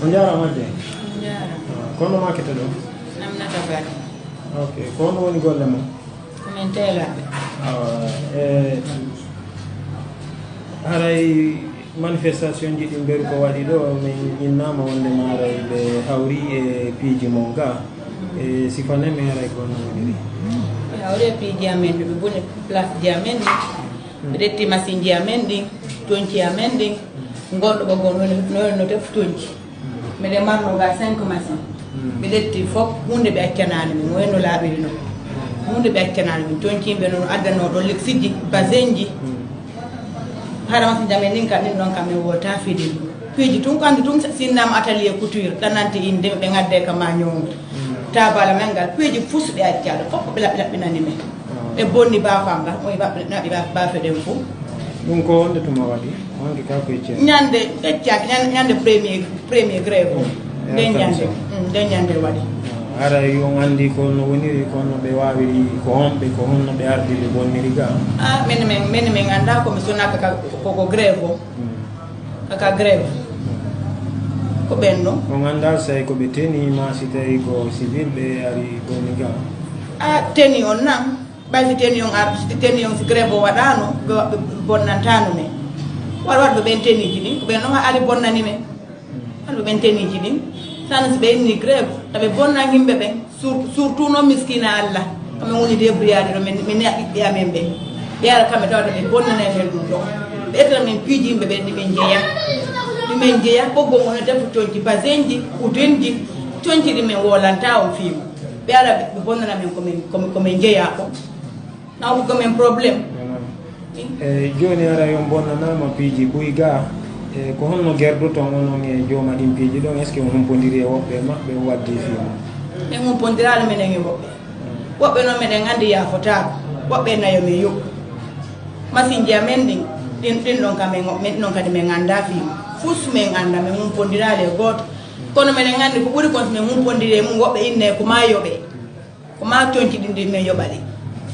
Onjara majje. Onjara. Kono makete do. Namna tabari. Okay, kono woni golle mo. Commentela. Haray manifestation ji ɗi mberu ko waɗi ɗo min innama wonde maaray ɓe hawri e piiji mon ga e sifane mi haray kono woniri hawri e piiji amen ɓe boni place ji amen ɗi ɓe ɗetti machine ji amen ɗi tonci amen ɗi gonɗo ɓogon no tef tonci miɗen marno ga 5 machine ɓe ɗetti fof hunde ɓe accanani min wayno laaɓiri no hunde ɓe accanani min toncimɓe noon addano ɗo lexiji basin ji hara machine jamen nin ka ɗin ɗon kam min wota fidin piiji tun ko andi tun sinnama atelier couture ɗananti inde ɓe gadde ka ma ñowdu tabala men ngal piiji fusɓe accaɗo fof ɓe laɓɓinani men ɓe bonni bafam ngal oyi naɓi bafe ɗen fo ɗum ko wonde tuma waɗi wonde ka koye ceen ñande ɓeccaki ñande premier grève o nde ñande waɗi ara yo andi kono woniri kono ɓe wawi ko honɓe ko honno ɓe ardi ɓe bonniri ga mene min anda komi sonaka koko grève o kaka grève ko ɓen ɗo on anda say koɓe teni ma si tawi ko civil ɓe ari bonni ga teni on nan ɓay si teni on si grève o waɗano ɓe bonnantano men waɗ ɓe ɓen teniji ɗin ko ɓen ɗon ari bonnani men waɗ ɓe ɓen teniji ɗin sana si ɓe inni grève taɓe bonna yimɓe ɓen surtout noon miskina allah kamin woni débriyade ɗo min ɓiɓɓe amen ɓe ɓe ara kamɓe tawata ɓe bonnane men ɗum ɗo ɓe ettata min piiji yimɓe ɓen ɗimen jeeya ɓoggol ono defu tonci basin ji udenji tonci ɗi min wolanta on fiima ɓe ara ɓe bonnana men komin jeeya ko naw ɓuggo men probléme joni ara yon bonnanama piiji ɓuy ga ko honno gerdoton onon e jooma ɗin piiji ɗon est ce que on humpodiri e woɓɓe maɓɓe waddi fiima min humpodirano minen e woɓɓe noon meɗen andi yafotako woɓɓe nayo min yokku machine ji amen ɗin ɗon kam min ɗon kadi min anda fiima fus min anda min humpodirali e goto kono meɗen andi ko ɓuuri kon so min humpodiri e mum woɓɓe inne ko ma yoɓe ko ma tonci ɗin ɗin min yoɓa ɗi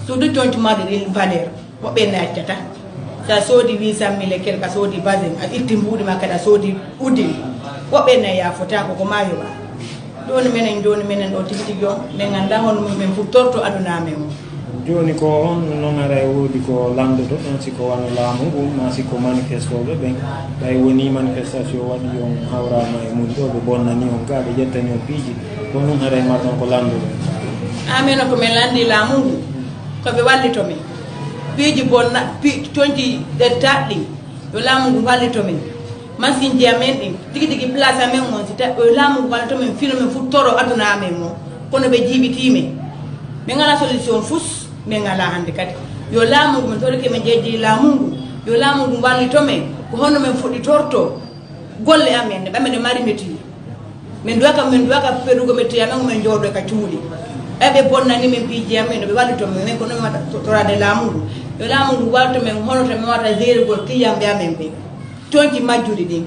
surtout tonci maɗe ɗin valeur woɓɓe ne accata sa soodi 800 000 quelque soodi basin a itti mbuuɗi ma kadi a soodi udin woɓɓe ne yafotako ko ma yoɓa joni minen ɗo tigi tigi on min ganda hono min futtorto aduna men o joni ko on noon ara woodi ko landoto ɗon siko wano laamu ngu ma siko manifestoɓe ɓen ɓay woni manifestation waɗi on hawrama e mum ɗo ɓe bonnani on ga ɓe ƴettani on piiji ko ɗum haray marɗon ko landuɗo amin ko min landi laamu ngu koɓe wallito min piiji bonna tonci ɗettaɗ ɗin yo laamu ngu wallito min machine ji amen ɗin tigi tigi place amen on si tawi yo laamu ngu wallito min fino min futtoro aduna amen o kono ɓe jiibitimen min ngala solution fus min ngala hande kadi yo laamu ngu min torike min jeeji laamu ngu yo laamu ngu wallito men ko honno min fuɗɗitorto golle amen ne ɓamen ɗe mari métier min duwaka peɗugo métier amen min jooɗo ka cuuɗi ɓe bonnani min piiji amen ɓe wallito min ko noon mi waɗa torade laamu ngu yo laamu ngu wallito men hono to min waɗa gérugol client ɓe amen ɓe tonci majjuɗi ɗin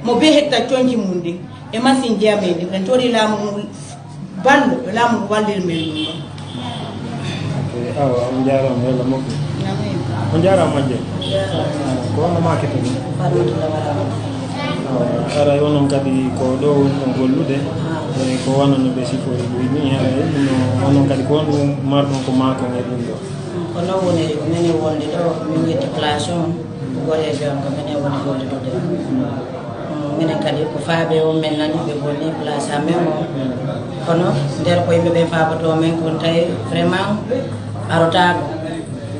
mo be hetta tonci mum ɗin e machine ji amen ɗin ɗen tori laamu ngu ballo yo laamu ngu wallir men ɗum ɗon awa on jarama yalla moƴƴi on jarama majje ko wonno makete ɗum ara onon kadi ko ɗo wonno gollude ko wona no ɓe sifori ɓuy ni ara ɗum onon kadi ko wonɗum marɗon ko makon e ɗum ɗo ko noon woni mine wonde ɗo min yetti place on gole jon ko mine woni golde ɗo de minen kadi ko faaɓe o min nani ɓe bonni place amen o kono nder ko yimɓe ɓe fabato men kon tawi vraiment arotago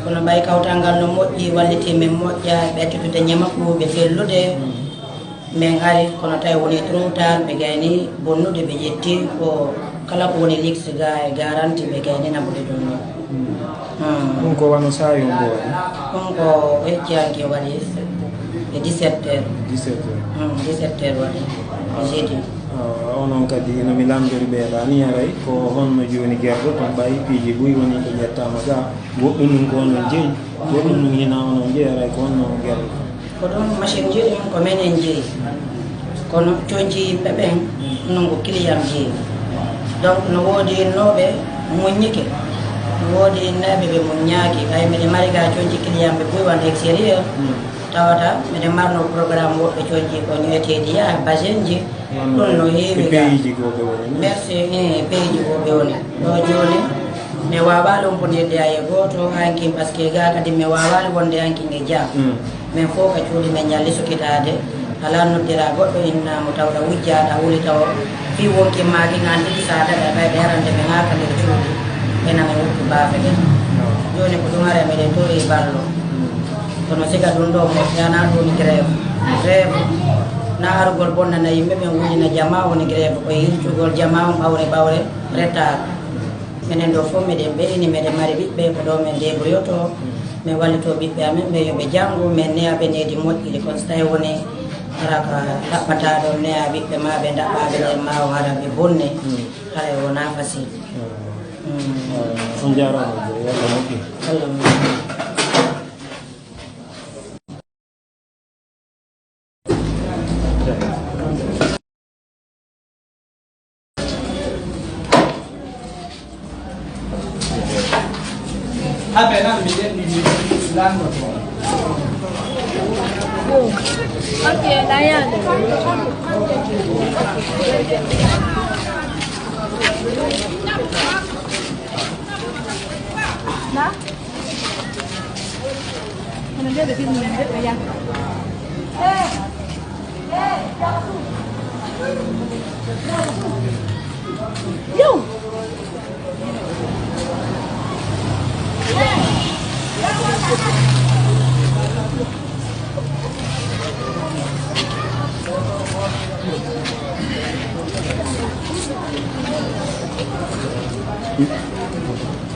kono ɓay kawtal ngal no moƴƴi walliti min moƴƴa ɓe accitude ñama ɓuuɓe fellude min ari kono tawi woni troutal ɓe gayni bonnude ɓe ƴetti ko kala ko woni lix ga e garanti ɓe gayni naɓude ɗum ɗo ɗum ko wano sayon go waɗi ɗum ko hecciyanke waɗi e 17 heures 17 heures waɗi e jeedi onon kadi nomi lamdori ɓeeɗa ni aray ko honno joni guerɗo ton ɓayi piiji ɓuy woni ko ƴettama ga goɗɗum ɗum ko onon jeeyi goɗɗum ɗum hina onon jeeyi aray ko honno guerɗo ko ɗum machine ji ɗum ko minen jeeyi kono coñci yimɓe ɓen non ko client jeeyi donc no woodi innoɓe moññike no woodi innaɓe ɓe moññaaki ɓay mbiɗe mari ga coñci client ɓe ɓuy wano extérieur tawata miɗen marno programme woɓɓe coñji ko ñoweteɗi ya basenji ɗum no heewi merci pays goɓe woni ɗo joni mi wawali wonponirde aye goto hanki par ce que ga kadi mi wawali wonde hanki e jam min fof ka cuuɗi men ñalli sukitade ala noddira goɗɗo innamo tawɗa wujjaɗa wuli taw fi wonki maki gan tigi sa daɗa ɓayɓe herande ɓe ngaka nder cuuɗi enami wuttu bafe ɗen joni ko ɗum ara meɗen to e ballo kono siga ɗum ɗo mo yana ɗum grève na arugol bonnana yimɓe ɓen wujina jama woni grève ko yircugol jama ɓawre ɓawre retard minen ɗo fof miɗen ɓeyni miɗen mari ɓiɓɓe ko ɗo min débrouilloto min wallito ɓiɓɓe amen ɓe yoɓe janggo min neyaɓe nedi moƴƴiri kono so tawi woni ara ka ɗaɓɓata ɗon neya ɓiɓɓe ma ɓe daɓɓaɓe nden ma o hara ɓe bonne hara wona facile on jarama Allah moƴƴi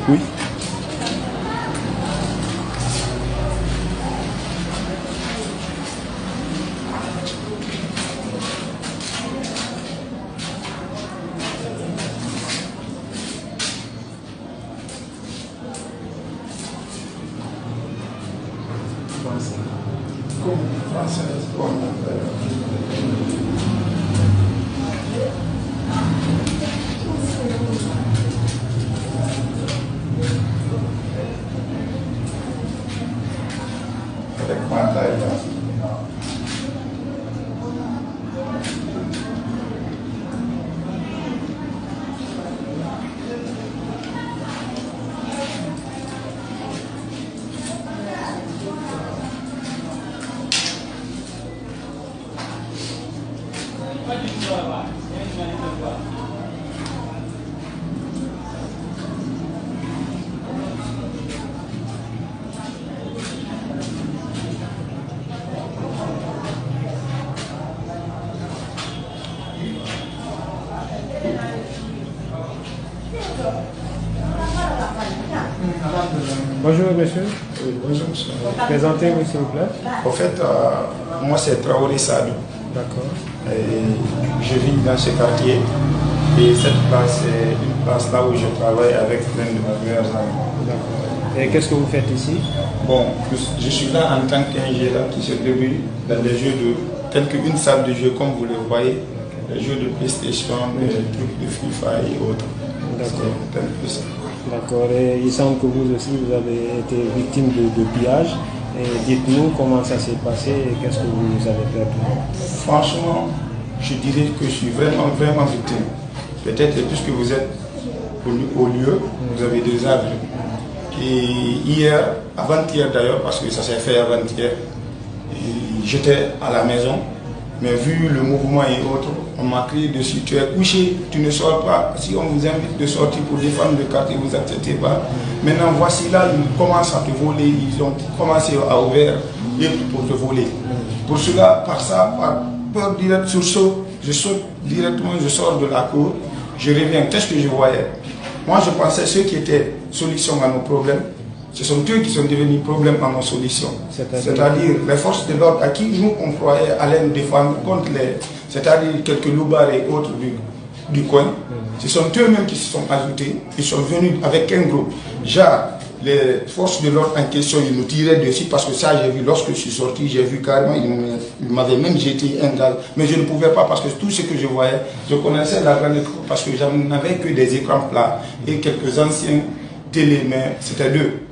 Oui. Bonjour monsieur. Oui, bonjour monsieur. Présentez-vous s'il vous plaît. En fait, moi c'est Traoré Sadou. D'accord. Je vis dans ce quartier et cette place est une place là où je travaille avec plein de mes meilleurs amis. D'accord. Et qu'est-ce que vous faites ici? Bon, je suis là en tant qu'ingénieur qui se débrouille dans des jeux tels qu'une salle de jeu comme vous le voyez, les jeux de PlayStation, des trucs de FIFA et autres. D'accord. D'accord. Et il semble que vous aussi vous avez été victime de pillage. Dites-nous comment ça s'est passé et qu'est-ce que vous avez perdu. Franchement, je dirais que je suis vraiment victime. Peut-être puisque vous êtes au lieu, vous avez déjà vu. Et hier, avant-hier d'ailleurs, parce que ça s'est fait avant-hier, j'étais à la maison, mais vu le mouvement et autres, on m'a crié dessus, tu es couché, tu ne sors pas. Si on vous invite de sortir pour défendre le quartier, vous n'acceptez pas. Maintenant, voici là, ils commencent à te voler, ils ont commencé à ouvrir pour te voler. Pour cela, par peur directe, je saute directement, je sors de la cour, je reviens. Qu'est-ce que je voyais? Moi, je pensais ceux qui étaient solution à nos problèmes, ce sont eux qui sont devenus problèmes à nos solutions. C'est-à-dire les forces de l'ordre à qui nous on croyait allaient nous défendre contre c'est-à-dire quelques loupards et autres du coin. Ce sont eux-mêmes qui se sont ajoutés, ils sont venus avec un groupe. Genre, les forces de l'ordre en question, ils nous tiraient dessus parce que ça, j'ai vu, lorsque je suis sorti, j'ai vu carrément, ils m'avaient même jeté un gaz. Mais je ne pouvais pas parce que tout ce que je voyais, je connaissais la grande école parce que je n'avais que des écrans plats et quelques anciens télé, mais c'était deux.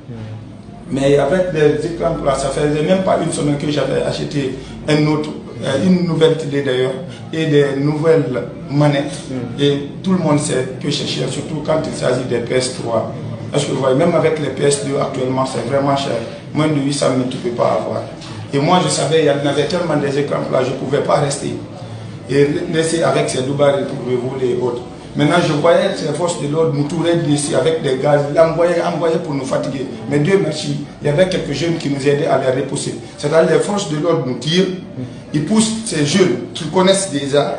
Mais avec des écrans plats, ça faisait même pas une semaine que j'avais acheté une nouvelle télé d'ailleurs, et des nouvelles manettes. Et tout le monde sait que c'est cher, surtout quand il s'agit des PS3. Parce que vous voyez, même avec les PS2 actuellement, c'est vraiment cher. Moins de 800 000, tu ne peux pas avoir. Et moi, je savais, il y en avait tellement des écrans plats, je ne pouvais pas rester. Et laisser avec ces doubards pour voler et autres. Maintenant, je voyais ces forces de l'ordre nous touraient d'ici avec des gaz, envoyaient pour nous fatiguer. Mais Dieu merci, il y avait quelques jeunes qui nous aidaient à les repousser. C'est-à-dire les forces de l'ordre nous tirent, ils poussent ces jeunes qui connaissent déjà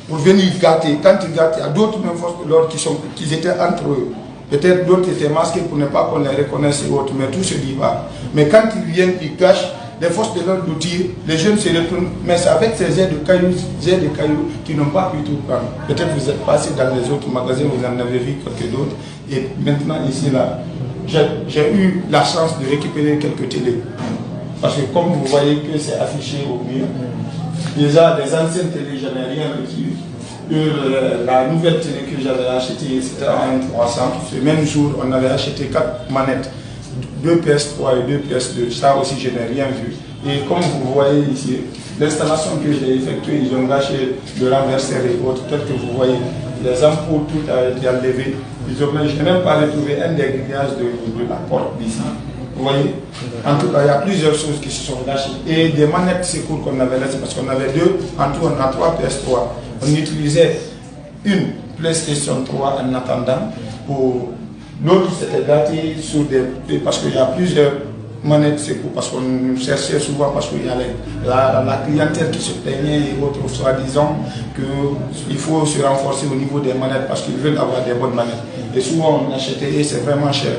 pour venir gâter. Quand ils gâtent, il y a d'autres même forces de l'ordre qui étaient entre eux. Peut-être d'autres étaient masqués pour ne pas qu'on les reconnaisse et autres, mais tout se dit pas. Mais quand ils viennent, ils cachent. Les forces de l'ordre nous tirent, les jeunes se retournent, mais c'est avec ces jets de cailloux qui n'ont pas pu tout prendre. Peut-être vous êtes passé dans les autres magasins, vous en avez vu quelques d'autres. Et maintenant, ici, là, j'ai eu la chance de récupérer quelques télés. Parce que comme vous voyez que c'est affiché au mur, déjà des anciennes télés, je n'ai rien reçu. La nouvelle télé que j'avais achetée, c'était en 300. Ce même jour, on avait acheté 4 manettes. 2 PS3 et 2 PS2, ça aussi je n'ai rien vu. Et comme vous voyez ici, l'installation que j'ai effectuée, ils ont gâché le renverseur et autres, peut-être que vous voyez, les ampoules, tout a été enlevé. Je n'ai même pas retrouvé un des grillages de la porte d'ici. Vous voyez? En tout cas, il y a plusieurs choses qui se sont gâchées. Et des manettes secours qu'on avait laissées, parce qu'on avait deux, en tout on a 3 PS3. On utilisait une PlayStation 3 en attendant pour... L'autre s'était gâté sur des... Parce qu'il y a plusieurs manettes secours, parce qu'on cherchait souvent, parce qu'il y a la clientèle qui se plaignait et autres, soi-disant qu'il faut se renforcer au niveau des manettes parce qu'ils veulent avoir des bonnes manettes. Et souvent on achetait et c'est vraiment cher.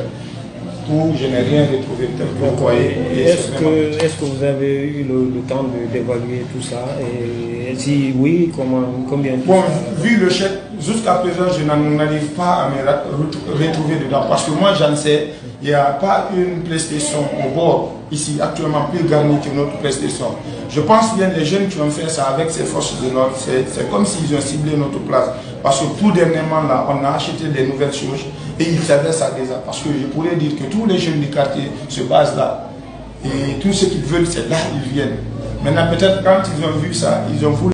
Tout, je n'ai rien retrouvé tel que vous voyez. Est-ce que vous avez eu le temps d'évaluer tout ça? Et si oui, combien? Bon, vu le chèque, jusqu'à présent, je n'arrive pas à me retrouver dedans. Parce que moi, j'en sais, il n'y a pas une PlayStation au bord, ici, actuellement plus garnie que notre PlayStation. Je pense bien les jeunes qui ont fait ça avec ces forces de l'ordre, c'est comme s'ils ont ciblé notre place. Parce que tout dernièrement, là, on a acheté des nouvelles choses et ils savaient ça déjà. Parce que je pourrais dire que tous les jeunes du quartier se basent là. Et tout ce qu'ils veulent, c'est là qu'ils viennent. Maintenant, peut-être quand ils ont vu ça, ils ont voulu